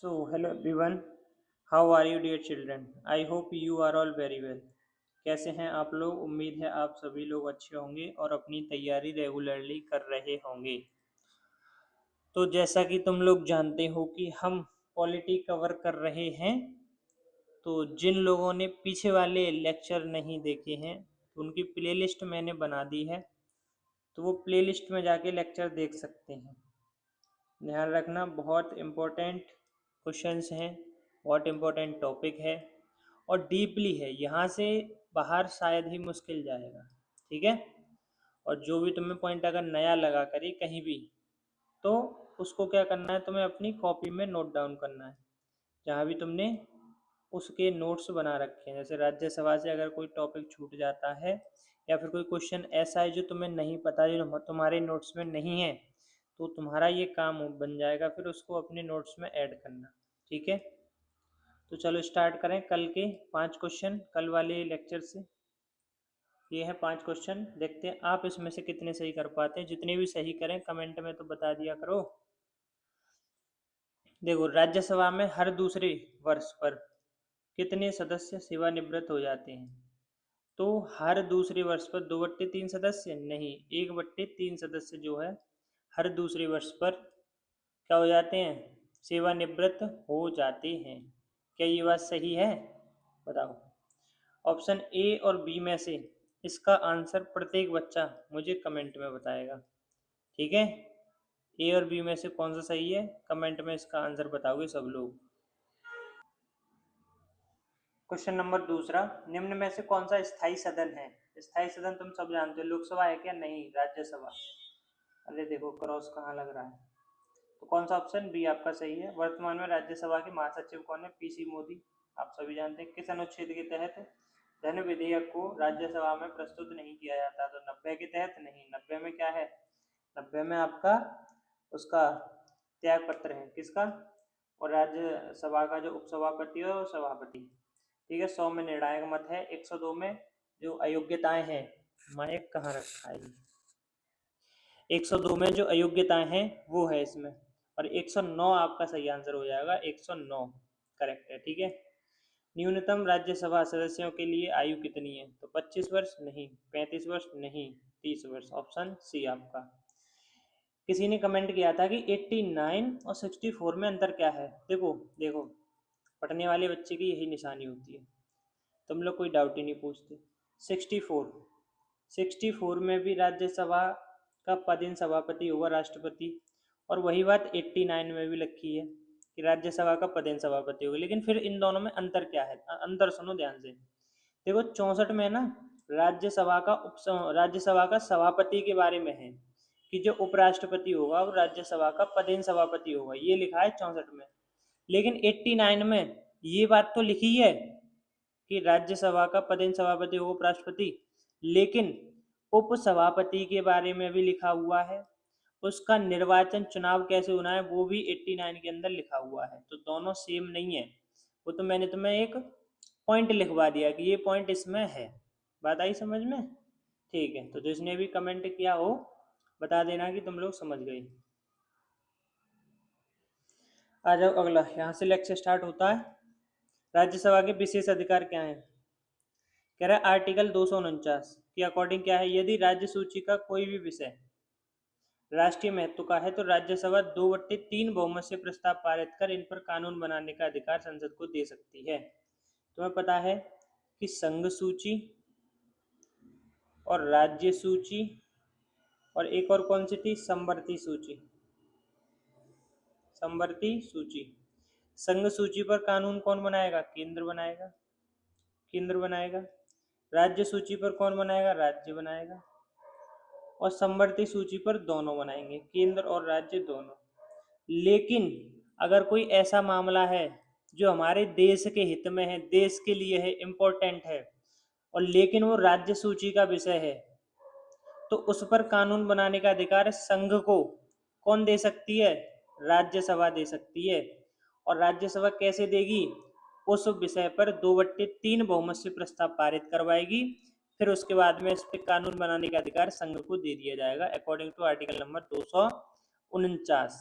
Hello everyone. How are you dear children? I hope you are all very well. कैसे हैं आप लोग? उम्मीद है आप सभी लोग अच्छे होंगे और अपनी तैयारी रेगुलरली कर रहे होंगे। तो जैसा कि तुम लोग जानते हो कि हम पॉलिटी कवर कर रहे हैं, तो जिन लोगों ने पीछे वाले लेक्चर नहीं देखे हैं तो उनकी प्लेलिस्ट मैंने बना दी है, तो वो प्लेलिस्ट में जाके लेक्चर देख सकते हैं। ध्यान रखना, बहुत इम्पोर्टेंट क्वेश्चंस हैं, बहुत इम्पोर्टेंट टॉपिक है और डीपली है। यहाँ से बाहर शायद ही मुश्किल जाएगा, ठीक है। और जो भी तुम्हें पॉइंट अगर नया लगा करे कहीं भी, तो उसको क्या करना है, तुम्हें अपनी कॉपी में नोट डाउन करना है। जहाँ भी तुमने उसके नोट्स बना रखे हैं, जैसे राज्यसभा से अगर कोई टॉपिक छूट जाता है या फिर कोई क्वेश्चन ऐसा है जो तुम्हें नहीं पता, जो तुम्हारे नोट्स में नहीं है, तो तुम्हारा ये काम बन जाएगा फिर उसको अपने नोट्स में ऐड करना, ठीक है। तो चलो स्टार्ट करें कल के 5 क्वेश्चन, कल वाले लेक्चर से। ये है 5 क्वेश्चन, देखते हैं आप इसमें से कितने सही कर पाते हैं। जितने भी सही करें कमेंट में तो बता दिया करो। देखो, राज्यसभा में हर दूसरे वर्ष पर कितने सदस्य सेवानिवृत्त हो जाते हैं? तो हर दूसरे वर्ष पर 2/3 सदस्य नहीं, 1/3 सदस्य जो है हर दूसरे वर्ष पर क्या हो जाते हैं? सेवानिवृत्त हो जाते हैं। क्या ये बात सही है? बताओ। ऑप्शन ए और बी में से इसका आंसर प्रत्येक बच्चा मुझे कमेंट में बताएगा, ठीक है। ए और बी में से कौन सा सही है, कमेंट में इसका आंसर बताओगे सब लोग। क्वेश्चन नंबर दूसरा, निम्न में से कौन सा स्थायी सदन है? स्थायी सदन तुम सब जानते हो, लोकसभा है क्या? नहीं, राज्यसभा। अरे देखो क्रॉस कहाँ लग रहा है। तो कौन सा ऑप्शन बी आपका सही है। वर्तमान में राज्यसभा के महासचिव कौन है? पीसी मोदी, आप सभी जानते हैं। किस अनुच्छेद के तहत धन विधेयक को राज्यसभा में प्रस्तुत नहीं किया जाता? तो 90 के तहत नहीं। 90 में क्या है? 90 में आपका उसका त्याग पत्र है, किसका? और राज्यसभा का जो उपसभापति है और सभापति, ठीक है। 100 में निर्णायक मत है। 102 में जो अयोग्यताएं हैं, माइक कहाँ रखा है? 102 में जो अयोग्यताएं हैं वो है इसमें, और 109 आपका सही आंसर हो जाएगा। 109 करेक्ट है, ठीक है। न्यूनतम राज्यसभा सदस्यों के लिए आयु कितनी है? तो 25 वर्ष नहीं, 35 वर्ष नहीं, 30 वर्ष, ऑप्शन सी आपका। किसी ने कमेंट किया था कि 89 और 64 में अंतर क्या है? देखो देखो, पढ़ने वाले बच्चे की यही निशानी होती है, तुम लोग कोई डाउट ही नहीं पूछते। 64 में भी राज्यसभा का पदेन सभापति होगा, राष्ट्रपति। और वही बात 89 में भी लिखी है कि राज्यसभा का पदेन सभापति होगा। लेकिन फिर इन दोनों में अंतर क्या है? अंतर सुनो ध्यान से। देखो 64 में ना राज्यसभा का सभापति के बारे में है कि जो उपराष्ट्रपति होगा वो राज्यसभा का पदेन सभापति होगा, ये लिखा है 64 में। लेकिन 89 में ये बात तो लिखी है कि राज्यसभा का पदेन सभापति होगा उपराष्ट्रपति, लेकिन उपसभापति के बारे में भी लिखा हुआ है। उसका निर्वाचन चुनाव कैसे होना है वो भी 89 के अंदर लिखा हुआ है। तो दोनों सेम नहीं है। वो तो मैंने तुम्हें एक पॉइंट लिखवा दिया कि ये पॉइंट इसमें है। बात आई समझ में? ठीक है, तो जिसने भी कमेंट किया हो बता देना कि तुम लोग समझ गए। आ जाओ अगला, यहाँ से लेक्चर स्टार्ट होता है। राज्यसभा के विशेष अधिकार क्या है? कह रहा है आर्टिकल 249 के अकॉर्डिंग क्या है, यदि राज्य सूची का कोई भी विषय राष्ट्रीय महत्व का है तो राज्यसभा 2/3 बहुमत से प्रस्ताव पारित कर इन पर कानून बनाने का अधिकार संसद को दे सकती है। तुम्हें पता है कि संघ सूची और राज्य सूची और एक और कौन सी थी? समवर्ती सूची। समवर्ती सूची। संघ सूची पर कानून कौन बनाएगा? केंद्र बनाएगा, केंद्र बनाएगा। राज्य सूची पर कौन बनाएगा? राज्य बनाएगा। और समवर्ती सूची पर दोनों बनाएंगे, केंद्र और राज्य दोनों। लेकिन अगर कोई ऐसा मामला है जो हमारे देश के हित में है, देश के लिए है, इम्पोर्टेंट है, और लेकिन वो राज्य सूची का विषय है, तो उस पर कानून बनाने का अधिकार संघ को कौन दे सकती है? राज्यसभा दे सकती है। और राज्यसभा कैसे देगी? उस विषय पर 2/3 बहुमत से प्रस्ताव पारित करवाएगी, फिर उसके बाद में इस पर कानून बनाने का अधिकार संघ को दे दिया जाएगा, अकॉर्डिंग टू आर्टिकल नंबर 249।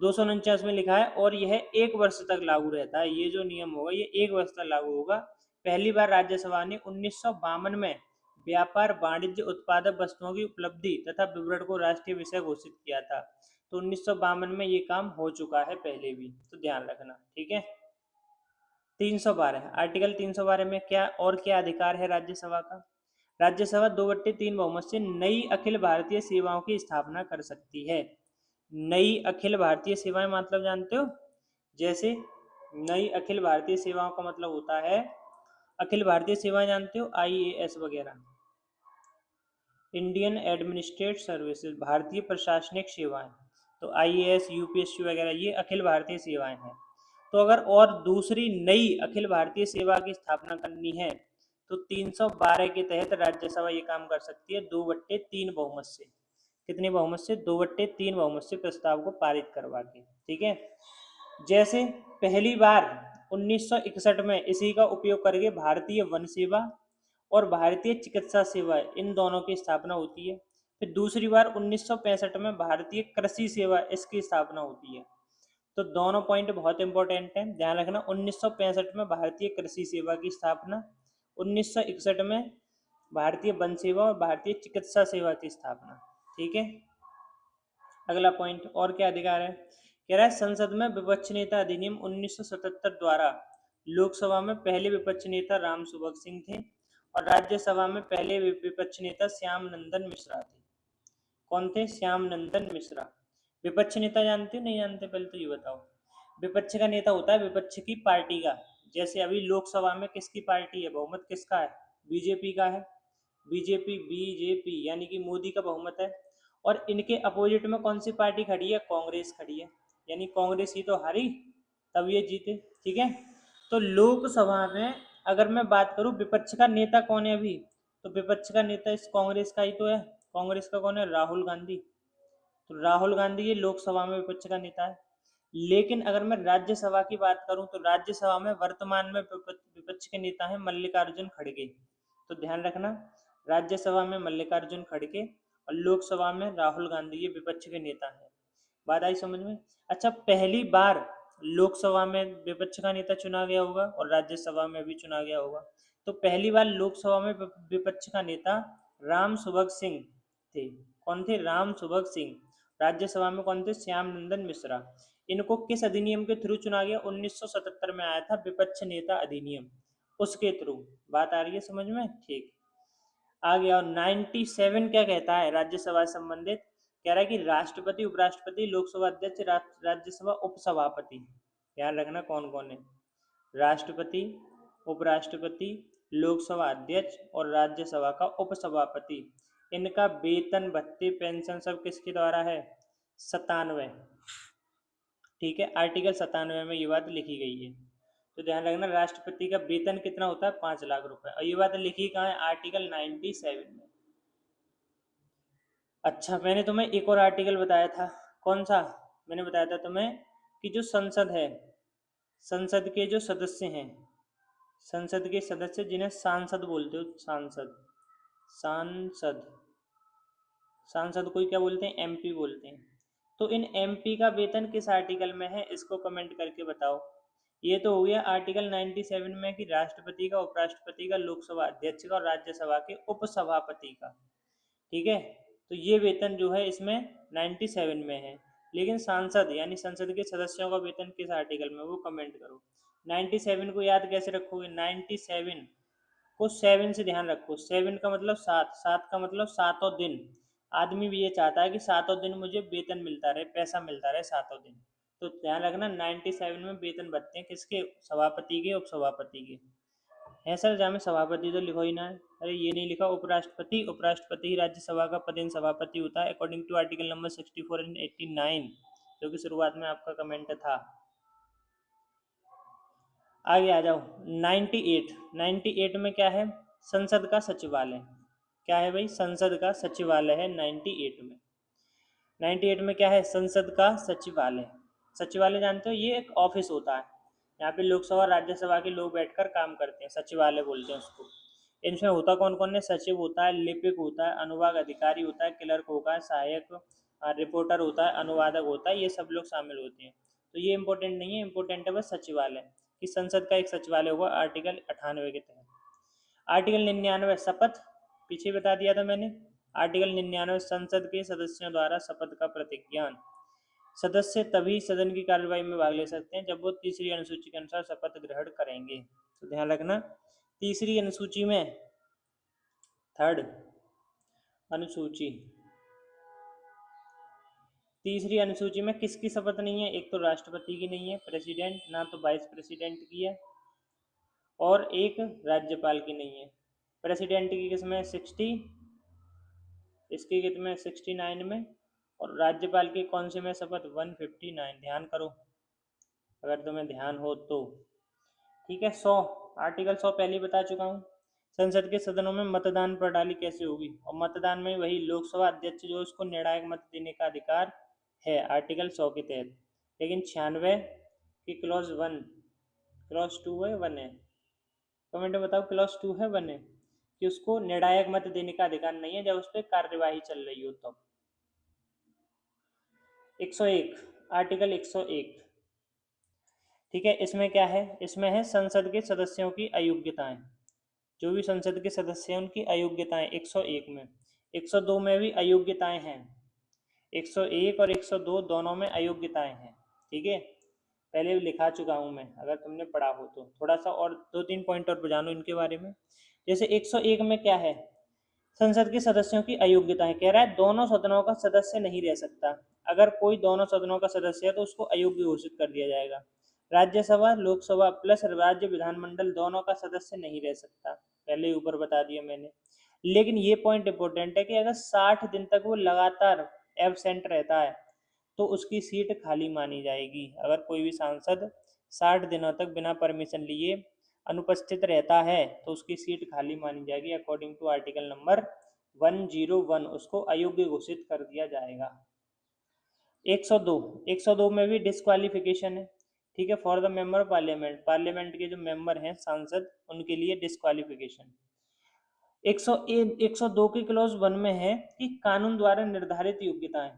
249 में लिखा है, और यह 1 वर्ष तक लागू रहता है। ये जो नियम होगा ये 1 वर्ष तक लागू होगा। पहली बार राज्यसभा ने 1952 में व्यापार वाणिज्य उत्पादक वस्तुओं की उपलब्धि तथा विवरण को राष्ट्रीय विषय घोषित किया था। तो 1952 में ये काम हो चुका है पहले भी, तो ध्यान रखना, ठीक है। 312 आर्टिकल 312 में क्या और क्या अधिकार है राज्यसभा का? राज्यसभा 2/3 बहुमत से नई अखिल भारतीय सेवाओं की स्थापना कर सकती है। नई अखिल भारतीय सेवाएं मतलब जानते हो? जैसे नई अखिल भारतीय सेवाओं का मतलब होता है, अखिल भारतीय सेवाएं जानते हो, आईएएस वगैरह, इंडियन एडमिनिस्ट्रेटिव सर्विसेज, भारतीय प्रशासनिक सेवाएं, तो आईएएस यूपीएससी वगैरह ये अखिल भारतीय सेवाएं हैं। तो अगर और दूसरी नई अखिल भारतीय सेवा की स्थापना करनी है तो 312 के तहत राज्यसभा ये काम कर सकती है 2/3 बहुमत से। कितने बहुमत से? 2/3 बहुमत से प्रस्ताव को पारित करवा के, ठीक है। जैसे पहली बार 1961 में इसी का उपयोग करके भारतीय वन सेवा और भारतीय चिकित्सा सेवा इन दोनों की स्थापना होती है। फिर दूसरी बार 1965 में भारतीय कृषि सेवा इसकी स्थापना होती है। तो दोनों पॉइंट बहुत इंपॉर्टेंट हैं, ध्यान रखना। 1965 में भारतीय कृषि सेवा की स्थापना, 1961 में भारतीय वन सेवा और भारतीय चिकित्सा सेवा की स्थापना, ठीक है। अगला पॉइंट, और क्या अधिकार है? कह रहा है संसद में विपक्ष नेता अधिनियम 1977 द्वारा लोकसभा में पहले विपक्ष नेता राम सुभग सिंह थे और राज्यसभा में पहले विपक्ष नेता श्याम नंदन मिश्रा थे। कौन थे? श्याम नंदन मिश्रा। विपक्ष नेता जानते हो नहीं जानते? पहले तो ये बताओ। विपक्ष का नेता होता है विपक्ष की पार्टी का। जैसे अभी लोकसभा में किसकी पार्टी है, बहुमत किसका है? बीजेपी का है। बीजेपी बीजेपी यानी कि मोदी का बहुमत है। और इनके अपोजिट में कौन सी पार्टी खड़ी है? कांग्रेस खड़ी है। यानी कांग्रेस ही तो हारी, तब ये जीते, ठीक है। तो लोकसभा में अगर मैं बात करूं विपक्ष का नेता कौन है अभी, तो विपक्ष का नेता इस कांग्रेस का ही तो है। कांग्रेस का कौन है? राहुल गांधी। तो राहुल गांधी ये लोकसभा में विपक्ष का नेता है। लेकिन अगर मैं राज्यसभा की बात करूं तो राज्यसभा में वर्तमान में विपक्ष के नेता हैं मल्लिकार्जुन खड़गे। तो ध्यान रखना, राज्यसभा में मल्लिकार्जुन खड़गे और लोकसभा में राहुल गांधी ये विपक्ष के नेता हैं। बात आई समझ में? अच्छा, पहली बार लोकसभा में विपक्ष का नेता चुना गया होगा और राज्यसभा में भी चुना गया होगा। तो पहली बार लोकसभा में विपक्ष का नेता राम सुभग सिंह थे। कौन थे? राम सुभग सिंह। राज्यसभा में कौन थे? श्याम नंदन मिश्रा। इनको किस अधिनियम के थ्रू चुना गया? 1977 में आया था विपक्ष नेता अधिनियम, उसके थ्रू। बात आ रही है समझ में? ठीक। आ गया। और 97 क्या कहता है राज्यसभा से संबंधित? कह रहा है कि राष्ट्रपति, उपराष्ट्रपति, लोकसभा अध्यक्ष, राज्यसभा उपसभापति, ध्यान रखना कौन कौन है। राष्ट्रपति, उपराष्ट्रपति, लोकसभा अध्यक्ष और राज्यसभा का उपसभापति, इनका वेतन, भत्ते, पेंशन सब किसके द्वारा है? 97, ठीक है। आर्टिकल 97 में ये बात लिखी गई है। तो ध्यान रखना, राष्ट्रपति का वेतन कितना होता है? 5 लाख रुपए। और ये बात लिखी कहाँ है? आर्टिकल 97 में। अच्छा, मैंने तुम्हें एक और आर्टिकल बताया था। कौन सा? मैंने बताया था तुम्हें कि जो संसद है, संसद के जो सदस्य हैं, संसद के सदस्य जिन्हें सांसद बोलते हो, सांसद, सांसद, सांसद को क्या बोलते हैं? एमपी बोलते हैं। तो इन एमपी का वेतन किस आर्टिकल में है? इसको कमेंट करके बताओ। ये तो हो गया आर्टिकल 97 में कि राष्ट्रपति का, उपराष्ट्रपति का, लोकसभा अध्यक्ष का और राज्यसभा के उपसभापति का, ठीक है। तो ये वेतन जो है इसमें 97 में है। लेकिन सांसद यानी संसद के सदस्यों का वेतन किस आर्टिकल में, वो कमेंट करो। 97 को याद कैसे रखोगे? 97 को 7 से ध्यान रखो। 7 का मतलब 7, 7 का मतलब सातों दिन। आदमी भी ये चाहता है कि सातों दिन मुझे वेतन मिलता रहे, पैसा मिलता रहे सातों दिन। तो ध्यान रखना 97 में वेतन भत्ते हैं किसके? सभापति के, उपसभापति के। है सर, जहाँ में सभापति तो लिखो ही ना है। अरे ये नहीं लिखा उपराष्ट्रपति, उपराष्ट्रपति ही राज्यसभा का पदेन सभापति होता है according to article number 64 and 89, जो कि शुरुआत में आपका कमेंट था। आगे आ जाओ। 98, 98 में क्या है? संसद का सचिवालय। क्या है भाई? संसद का सचिवालय है 98 में। 98 में क्या है? संसद का सचिवालय। सचिवालय जानते हो? ये एक ऑफिस होता है, यहाँ पे लोकसभा राज्यसभा के लोग बैठकर काम करते हैं, सचिवालय बोलते हैं उसको। इनमें होता कौन कौन है? सचिव होता है, लिपिक होता है, अनुभाग अधिकारी होता है, क्लर्क होगा, सहायक रिपोर्टर होता है, अनुवादक होता है, ये सब लोग शामिल होते हैं। तो ये इंपॉर्टेंट नहीं है, इंपॉर्टेंट है बस सचिवालय कि संसद का एक सचिवालय होगा आर्टिकल 98 के तहत। आर्टिकल 99 शपथ, पीछे बता दिया था मैंने। आर्टिकल 99 संसद के सदस्यों द्वारा शपथ का प्रतिज्ञान। सदस्य तभी सदन की कार्यवाही में भाग ले सकते हैं जब वो तीसरी अनुसूची के अनुसार शपथ ग्रहण करेंगे। तो ध्यान रखना, तीसरी अनुसूची में, थर्ड अनुसूची, तीसरी अनुसूची में किसकी शपथ नहीं है? एक तो राष्ट्रपति की नहीं है, प्रेसिडेंट ना तो वाइस प्रेसिडेंट की है, और एक राज्यपाल की नहीं है। प्रेसिडेंट की किसमें? 60, इसकी कितने? 69 में। और राज्यपाल की कौन से में शपथ? 159। ध्यान करो अगर तुम्हें ध्यान हो तो। ठीक है। 100, आर्टिकल 100 पहले ही बता चुका हूँ। संसद के सदनों में मतदान प्रणाली कैसे होगी? और मतदान में वही लोकसभा अध्यक्ष जो उसको निर्णायक मत देने का अधिकार है आर्टिकल 100 के तहत। लेकिन 96 की क्लॉज 1, क्लॉज 2 है 1 है? कमेंट में बताओ, क्लॉज 2 है 1 है? कि उसको निर्णायक मत देने का अधिकार नहीं है जब उस पर कार्यवाही चल रही हो तब। 101, आर्टिकल 101, ठीक है। इसमें क्या है? इसमें है संसद के सदस्यों की अयोग्यताएं। जो भी संसद के सदस्य हैं उनकी अयोग्यताएं 101 में। 102 में भी अयोग्यताएं हैं। 101 और 102 दोनों में अयोग्यताएं हैं। ठीक है, पहले भी लिखा चुका हूं मैं, अगर तुमने पढ़ा हो तो। थोड़ा सा और 2-3 पॉइंट और जानो इनके बारे में। जैसे 101 में क्या है? संसद के सदस्यों की अयोग्यताएं कह रहा है दोनों सदनों का सदस्य नहीं रह सकता। अगर कोई दोनों सदनों का सदस्य है तो उसको अयोग्य घोषित कर दिया जाएगा। राज्यसभा, लोकसभा प्लस राज्य विधानमंडल दोनों का सदस्य नहीं रह सकता, पहले ही ऊपर बता दिया मैंने। लेकिन ये पॉइंट इंपॉर्टेंट है कि अगर 60 दिन तक वो लगातार एबसेंट रहता है तो उसकी सीट खाली मानी जाएगी। अगर कोई भी सांसद 60 दिनों तक बिना परमिशन लिए अनुपस्थित रहता है तो उसकी सीट खाली मानी जाएगी। अकॉर्डिंग टू आर्टिकल नंबर 101 उसको अयोग्य घोषित कर दिया जाएगा। 102, 102 में भी डिस्क्वालिफिकेशन है। ठीक है, for the member of parliament, parliament के जो मेंबर हैं सांसद उनके लिए डिस्क्वालिफिकेशन। 102 की क्लॉज 1 में है कि कानून द्वारा निर्धारित योग्यताएं,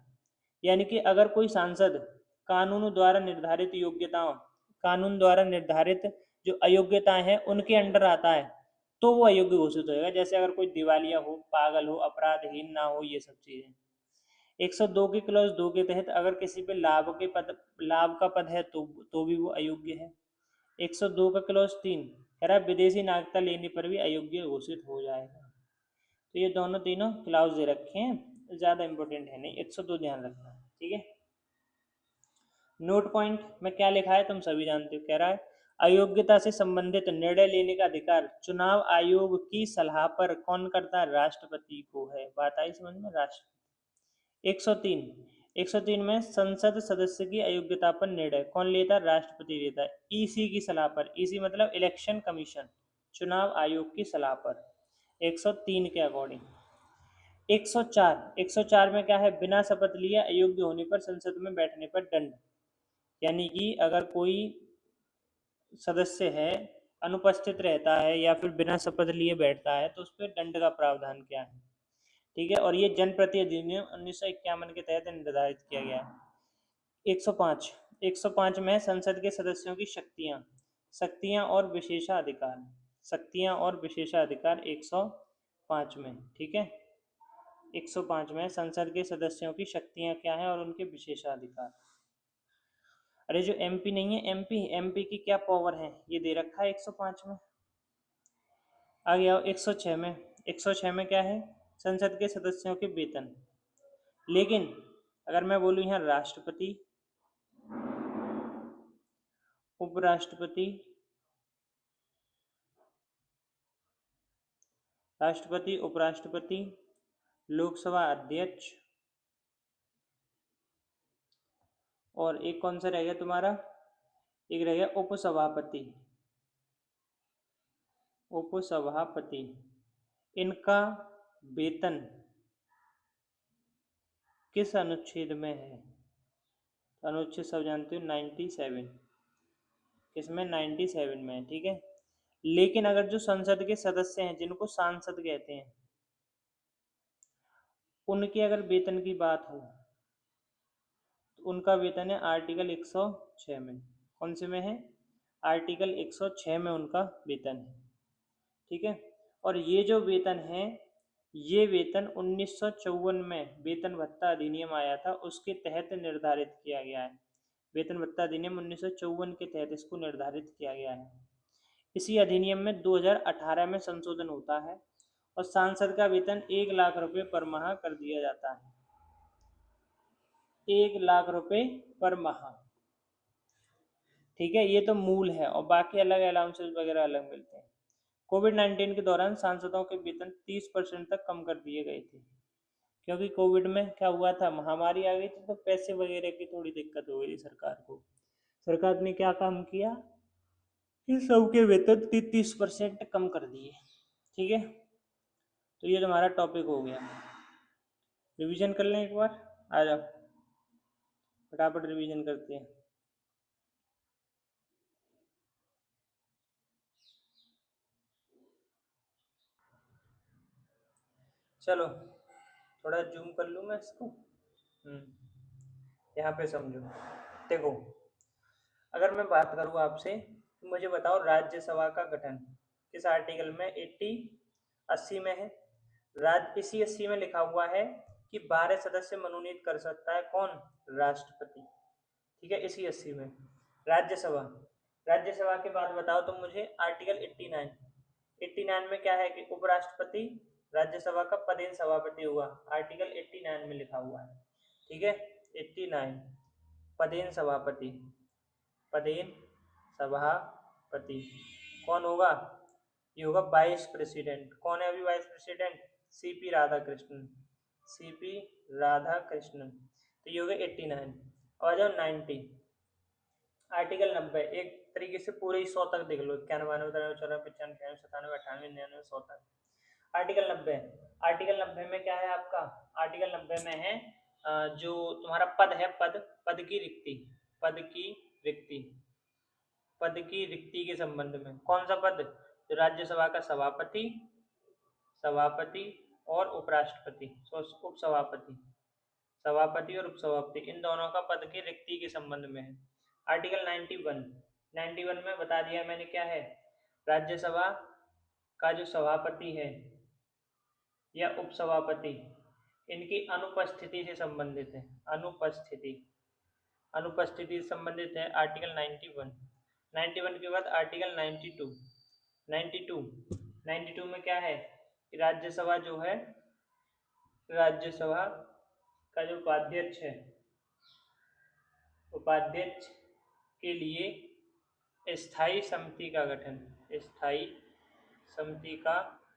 यानी कि अगर कोई सांसद कानून द्वारा निर्धारित योग्यताओं, कानून द्वारा निर्धारित जो अयोग्यताएं हैं उनके अंडर आता है तो वो अयोग्य घोषित होएगा। जैसे अगर कोई दिवालिया हो, पागल हो, अपराधहीन ना हो, ये सब चीजें। 102 की क्लॉज 2 के तहत अगर किसी पे लाभ का पद है तो भी वो अयोग्य है। 102 का क्लॉज 3 कह रहा है विदेशी नागरिकता लेने पर भी अयोग्य घोषित हो जाएगा। तो ये दोनों तीनों क्लाउज दे रखे हैं, ज़्यादा इंपॉर्टेंट है नहीं। 102 ध्यान रखना, ठीक है। नोट पॉइंट में क्या लिखा है तुम सभी जानते हो। कह रहा है अयोग्यता से संबंधित निर्णय लेने का अधिकार चुनाव आयोग की सलाह पर कौन करता है? राष्ट्रपति को है। बात आई समझ में? राष्ट्र 103, 103 में संसद सदस्य की अयोग्यता पर निर्णय कौन लेता है? राष्ट्रपति लेता है, ईसी की सलाह पर। ईसी मतलब इलेक्शन कमीशन, चुनाव आयोग की सलाह पर, 103 के अकॉर्डिंग। 104, 104 में क्या है? बिना शपथ लिए अयोग्य होने पर संसद में बैठने पर दंड। यानी कि अगर कोई सदस्य है अनुपस्थित रहता है या फिर बिना शपथ लिए बैठता है तो उस पर दंड का प्रावधान क्या है। ठीक है, और ये जनप्रति अधिनियम 1951 के तहत निर्धारित किया गया है। 105, 105 में संसद के सदस्यों की शक्तियां, शक्तियां और विशेषाधिकार, शक्तियां और विशेषाधिकार 105 में। ठीक है, 105 में संसद के सदस्यों की शक्तियां क्या हैं और उनके विशेषाधिकार। अरे जो एमपी नहीं है, एमपी, एमपी की क्या पावर है ये दे रखा है 105 में। आ गया 106 में, 106 में क्या है? संसद के सदस्यों के वेतन। लेकिन अगर मैं बोलूँ यहाँ राष्ट्रपति, उपराष्ट्रपति, राष्ट्रपति, उपराष्ट्रपति, लोकसभा अध्यक्ष, और एक कौन सा रह गया तुम्हारा? एक रह गया उपसभापति, उपसभापति। इनका वेतन किस अनुच्छेद में है? अनुच्छेद सब जानते हो 97, किसमें? 97 में है। ठीक है, लेकिन अगर जो संसद के सदस्य हैं जिनको सांसद कहते हैं उनके अगर वेतन की बात हो उनका वेतन है आर्टिकल 106 में। कौन से में है? आर्टिकल 106 में उनका वेतन है। ठीक है। और ये जो वेतन है, ये वेतन 1954 में वेतन भत्ता अधिनियम आया था, उसके तहत निर्धारित किया गया है। वेतन भत्ता अधिनियम 1954 के तहत इसको निर्धारित किया गया है। इसी अधिनियम में 2018 में संशोधन होता है और सांसद का वेतन 1 लाख रुपए पर माह कर दिया जाता है। 1 लाख रुपए पर माह। ठीक है, ये तो मूल है और बाकी अलग अलाउंसेस वगैरह अलग मिलते हैं। कोविड-19 के दौरान सांसदों के वेतन 30% तक कम कर दिए गए थे, क्योंकि कोविड में क्या हुआ था, महामारी आ गई थी, तो पैसे वगैरह की थोड़ी दिक्कत हो गई थी सरकार को। सरकार ने क्या काम किया, इन सबके वेतन 30% कम कर दिए। ठीक है, तो ये तुम्हारा टॉपिक हो गया। रिवीजन कर लें एक बार, आ जाओ फटाफट रिवीजन करते हैं। चलो थोड़ा जूम कर लूँ मैं इसको। यहाँ पे समझो। देखो, अगर मैं बात करूँ आपसे तो मुझे बताओ राज्यसभा का गठन किस आर्टिकल में 80 में है। इसी 80 में लिखा हुआ है कि 12 सदस्य मनोनीत कर सकता है कौन? राष्ट्रपति। ठीक है, इसी 80 में। राज्यसभा, राज्यसभा के बाद बताओ तुम मुझे आर्टिकल 89 में क्या है कि उपराष्ट्रपति राज्यसभा का पदेन सभापति हुआ। आर्टिकल 89 में लिखा हुआ है। ठीक है, 89 पदेन सभापति, पदेन सभापति कौन होगा? ये होगा वाइस प्रेसिडेंट। कौन है अभी vice president? CP Radhakrishnan, CP Radhakrishnan. तो ये हो गया 89। और जाओ 90, आर्टिकल 90। एक तरीके से पूरे ही 100 तक देख लो, 91 92 93 94 95 96 97 98 99 100 तक। आर्टिकल 90, आर्टिकल 90 में क्या है आपका? आर्टिकल 90 में है जो तुम्हारा पद है, पद की रिक्ति, पद की रिक्ति, पद की रिक्ति के संबंध में। कौन सा पद? जो राज्यसभा का सभापति, सभापति और उपराष्ट्रपति, उपसभापति, सभापति और उपसभापति, इन दोनों का पद की रिक्ति के संबंध में है। आर्टिकल 91 में बता दिया मैंने क्या है। राज्यसभा का जो सभापति है या उपसभापति, इनकी अनुपस्थिति से संबंधित है। अनुपस्थिति, अनुपस्थिति से संबंधित है आर्टिकल 91 के बाद आर्टिकल 92 में क्या है कि राज्यसभा जो है, राज्यसभा का जो उपाध्यक्ष है, उपाध्यक्ष के लिए स्थायी समिति का गठन, स्थायी समिति का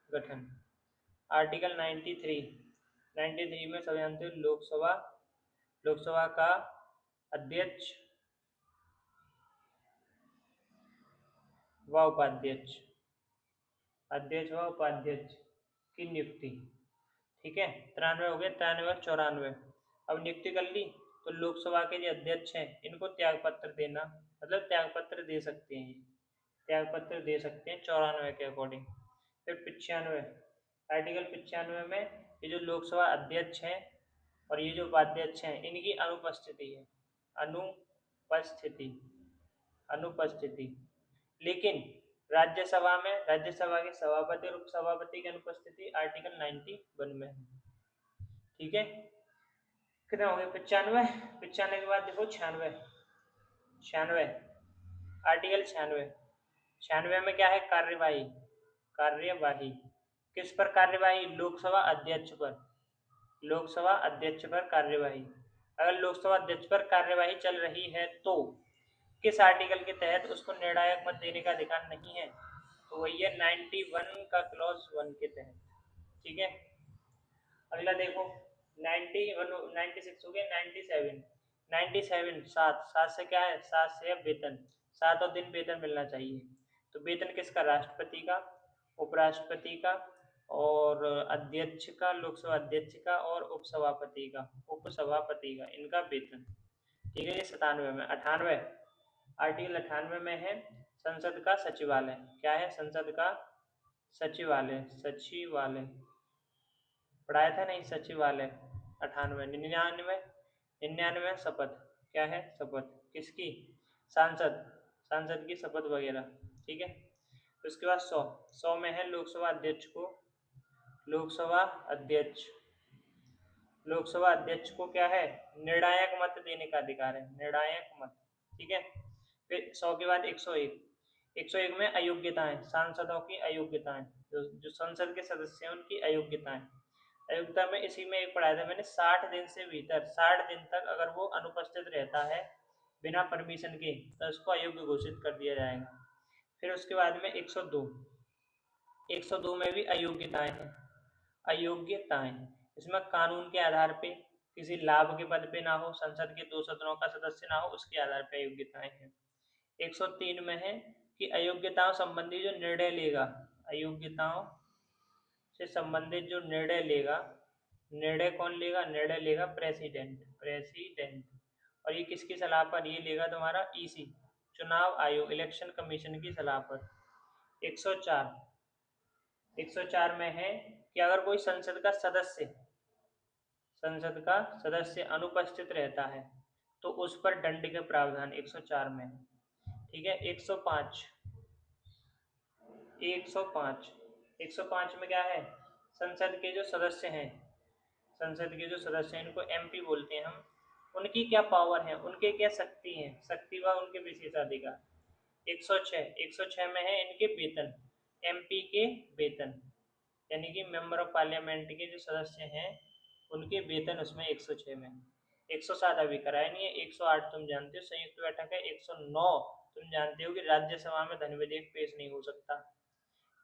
गठन। आर्टिकल 93 में सब जानते हो, लोकसभा का अध्यक्ष व उपाध्यक्ष, अध्यक्ष व उपाध्यक्ष की नियुक्ति। ठीक है, 93 हो गया, 93 और 94। अब नियुक्ति कर ली तो लोकसभा के जो अध्यक्ष हैं इनको त्यागपत्र देना, मतलब त्यागपत्र दे सकते हैं, त्यागपत्र दे सकते हैं 94 के अकॉर्डिंग। फिर 95, आर्टिकल 95 में ये जो लोकसभा अध्यक्ष हैं और ये जो उपाध्यक्ष हैं इनकी अनुपस्थिति है, अनुपस्थिति, अनुपस्थिति। लेकिन राज्यसभा में राज्यसभा के सभापति और उपसभापति की अनुपस्थिति आर्टिकल 91 में है। ठीक है, कितने हो गए? 95। 95 के बाद देखो 96, 96 आर्टिकल 96 में क्या है? कार्यवाही, कार्यवाही किस पर कार्यवाही? लोकसभा अध्यक्ष पर, लोकसभा अध्यक्ष पर कार्यवाही। अगर लोकसभा अध्यक्ष पर कार्यवाही चल रही है तो किस आर्टिकल के तहत उसको निर्णायक मत देने का अधिकार नहीं है? तो वही है 91 का क्लॉज 1 के तहत। ठीक है, अगला देखो 91, 96 हो गया। 97, 97 सात से क्या है? 7 से वेतन, 7 दिन वेतन मिलना चाहिए। तो वेतन किसका? राष्ट्रपति का, उपराष्ट्रपति का और अध्यक्ष का, लोकसभा अध्यक्ष का और उपसभापति का, उपसभापति का, इनका वेतन। ठीक है, ये 97 में। 98, आर्टिकल 98 में है संसद का सचिवालय। क्या है? संसद का सचिवालय, सचिवालय पढ़ाया था नहीं? सचिवालय। 98, 99, 99 शपथ, क्या है? शपथ किसकी? सांसद, सांसद की शपथ वगैरह, ठीक है। उसके बाद 100, 100 में है लोकसभा अध्यक्ष को, लोकसभा अध्यक्ष, लोकसभा अध्यक्ष को क्या है? निर्णायक मत देने का अधिकार है, निर्णायक मत, ठीक है। फिर 100 के बाद 101, 101 में अयोग्यताएं, सांसदों की अयोग्यताएं, जो संसद के सदस्य हैं उनकी अयोग्यताएं। अयोग्यता में इसी में एक पढ़ाया था मैंने, 60 दिन से भीतर, 60 दिन तक अगर वो अनुपस्थित रहता है बिना परमिशन के तो उसको अयोग्य घोषित कर दिया जाएगा। फिर उसके बाद में 102, 102 में भी अयोग्यताएं हैं, अयोग्यताएं। इसमें कानून के आधार पे किसी लाभ के पद पे ना हो, संसद के 2 सदनों का सदस्य ना हो, उसके आधार पे अयोग्यताएं हैं। 103 में है कि अयोग्यताओं संबंधी जो निर्णय लेगा, अयोग्यताओं से संबंधित जो निर्णय लेगा, निर्णय कौन लेगा? निर्णय लेगा प्रेसिडेंट, प्रेसिडेंट। और ये किसकी सलाह पर? ये लेगा तुम्हारा ईसी, चुनाव आयोग, इलेक्शन कमीशन की सलाह पर। 104, 104 में है कि अगर कोई संसद का सदस्य, संसद का सदस्य अनुपस्थित रहता है तो उस पर दंड के प्रावधान 104 में है, ठीक है। 105, 105, 105 में क्या है? संसद के जो सदस्य हैं, संसद के जो सदस्य हैं इनको एमपी बोलते हैं हम, उनकी क्या पावर है, उनके क्या शक्ति हैं, शक्ति व उनके विशेषाधिकार। 106, 106 में है इनके वेतन, एमपी के वेतन, यानी कि मेंबर ऑफ पार्लियामेंट के जो सदस्य हैं उनके वेतन उसमें 106 में। 107 अभी कराया नहीं है। 108 तुम जानते हो संयुक्त बैठक है। 109 तुम जानते हो कि राज्यसभा में धन विधेयक पेश नहीं हो सकता,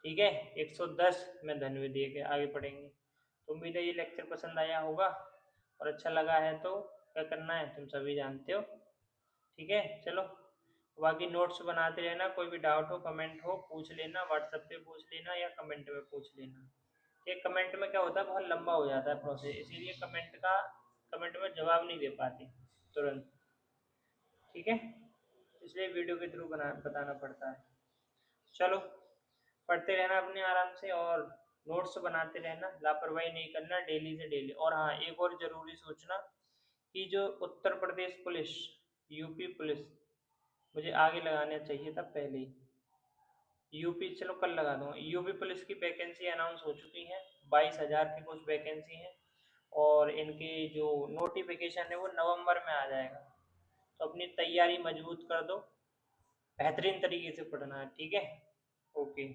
ठीक है। 110 में धन विधेयक है, आगे पढ़ेंगे। तो उम्मीद है ये लेक्चर पसंद आया होगा, और अच्छा लगा है तो क्या करना है तुम सभी जानते हो, ठीक है। चलो बाकी नोट्स बनाते रहना, कोई भी डाउट हो कमेंट हो पूछ लेना, व्हाट्सएप पे पूछ लेना या कमेंट में पूछ लेना। ये कमेंट में क्या होता है, बहुत लंबा हो जाता है प्रोसेस, इसीलिए कमेंट में जवाब नहीं दे पाती तुरंत, ठीक है। इसलिए वीडियो के थ्रू बताना पड़ता है। चलो पढ़ते रहना अपने आराम से, और नोट्स बनाते रहना, लापरवाही नहीं करना, डेली से डेली। और हाँ, एक और जरूरी सूचना कि जो Uttar Pradesh police, UP police, मुझे आगे लगाना चाहिए था पहले ही, यूपी चलो कल लगा दूंगा। यूपी पुलिस की वैकेंसी अनाउंस हो चुकी है, 22,000 की कुछ वैकेंसी हैं, और इनकी जो नोटिफिकेशन है वो नवंबर में आ जाएगा। तो अपनी तैयारी मजबूत कर दो, बेहतरीन तरीके से पढ़ना है, ठीक है। ओके।